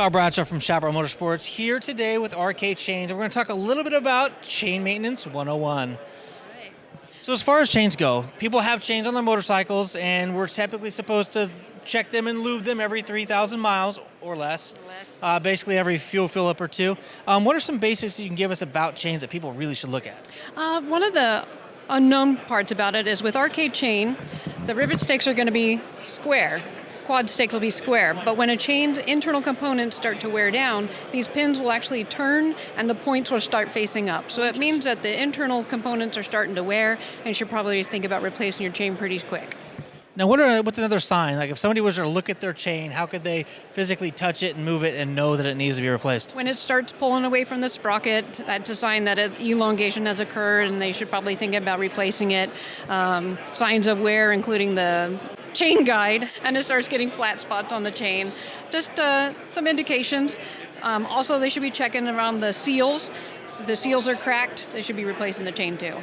Kyle Bradshaw from Chaparral Motorsports here today with RK Chains. And we're going to talk a little bit about chain maintenance 101. Right. So as far as chains go, people have chains on their motorcycles, and we're typically supposed to check them and lube them every 3,000 miles or less, basically every fuel fill-up or two. What are some basics you can give us about chains that people really should look at? One of the unknown parts about it is with RK chain, the rivet stakes are going to be square. Quad stakes will be square, but when a chain's internal components start to wear down, these pins will actually turn and the points will start facing up. So it means that the internal components are starting to wear, and you should probably think about replacing your chain pretty quick. Now, what's another sign? Like if somebody was to look at their chain, how could they physically touch it and move it and know that it needs to be replaced? When it starts pulling away from the sprocket, that's a sign that elongation has occurred, and they should probably think about replacing it. Signs of wear, including the chain guide, and it starts getting flat spots on the chain. Just some indications. Also, they should be checking around the seals. If the seals are cracked, they should be replacing the chain too.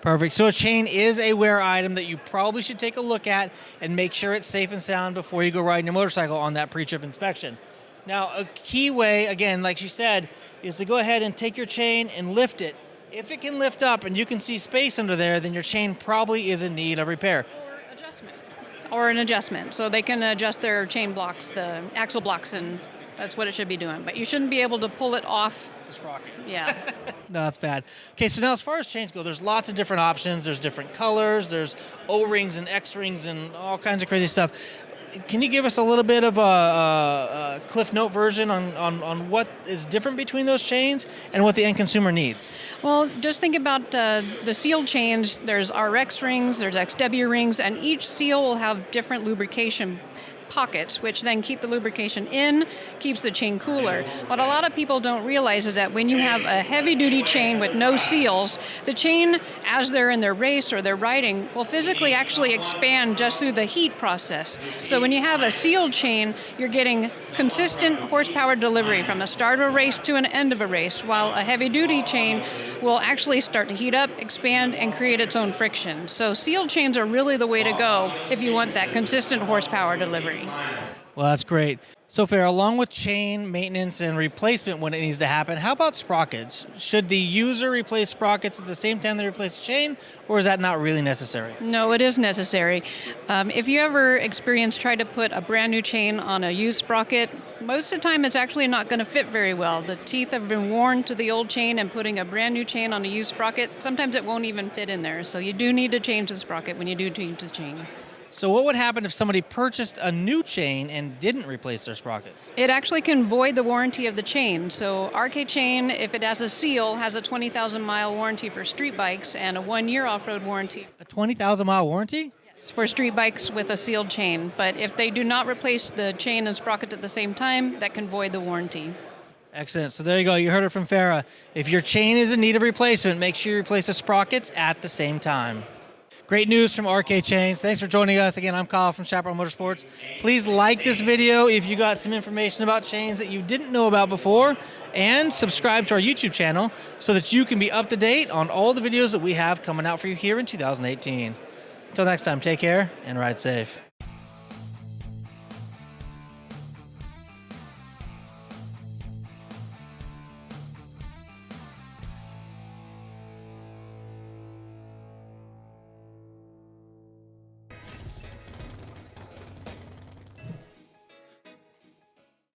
Perfect. So a chain is a wear item that you probably should take a look at and make sure it's safe and sound before you go riding your motorcycle on that pre-trip inspection. Now, a key way, again, like she said, is to go ahead and take your chain and lift it. If it can lift up and you can see space under there, then your chain probably is in need of repair. Or an adjustment. So they can adjust their chain blocks, the axle blocks, and that's what it should be doing. But you shouldn't be able to pull it off. The sprocket. Yeah. No, that's bad. Okay, so now as far as chains go, there's lots of different options. There's different colors. There's O-rings and X-rings and all kinds of crazy stuff. Can you give us a little bit of a Cliff Note version on what is different between those chains and what the end consumer needs? Well, just think about the sealed chains. There's RX rings, there's XW rings, and each seal will have different lubrication pockets, which then keep the lubrication in, keeps the chain cooler. What a lot of people don't realize is that when you have a heavy-duty chain with no seals, the chain, as they're in their race or they're riding, will physically actually expand just through the heat process. So when you have a sealed chain, you're getting consistent horsepower delivery from the start of a race to an end of a race, while a heavy-duty chain will actually start to heat up, expand, and create its own friction. So sealed chains are really the way to go if you want that consistent horsepower delivery. Well, that's great. So Farrah, along with chain maintenance and replacement when it needs to happen, how about sprockets? Should the user replace sprockets at the same time they replace the chain, or is that not really necessary? No, it is necessary. If you ever try to put a brand new chain on a used sprocket, most of the time it's actually not going to fit very well. The teeth have been worn to the old chain, and putting a brand new chain on a used sprocket, sometimes it won't even fit in there. So you do need to change the sprocket when you do change the chain. So what would happen if somebody purchased a new chain and didn't replace their sprockets? It actually can void the warranty of the chain. So RK chain, if it has a seal, has a 20,000-mile warranty for street bikes and a 1-year off-road warranty. A 20,000-mile warranty? Yes, for street bikes with a sealed chain. But if they do not replace the chain and sprocket at the same time, that can void the warranty. Excellent. So there you go. You heard it from Farrah. If your chain is in need of replacement, make sure you replace the sprockets at the same time. Great news from RK Chains. Thanks for joining us. Again, I'm Kyle from Chaparral Motorsports. Please like this video if you got some information about chains that you didn't know about before, and subscribe to our YouTube channel so that you can be up to date on all the videos that we have coming out for you here in 2018. Until next time, take care and ride safe.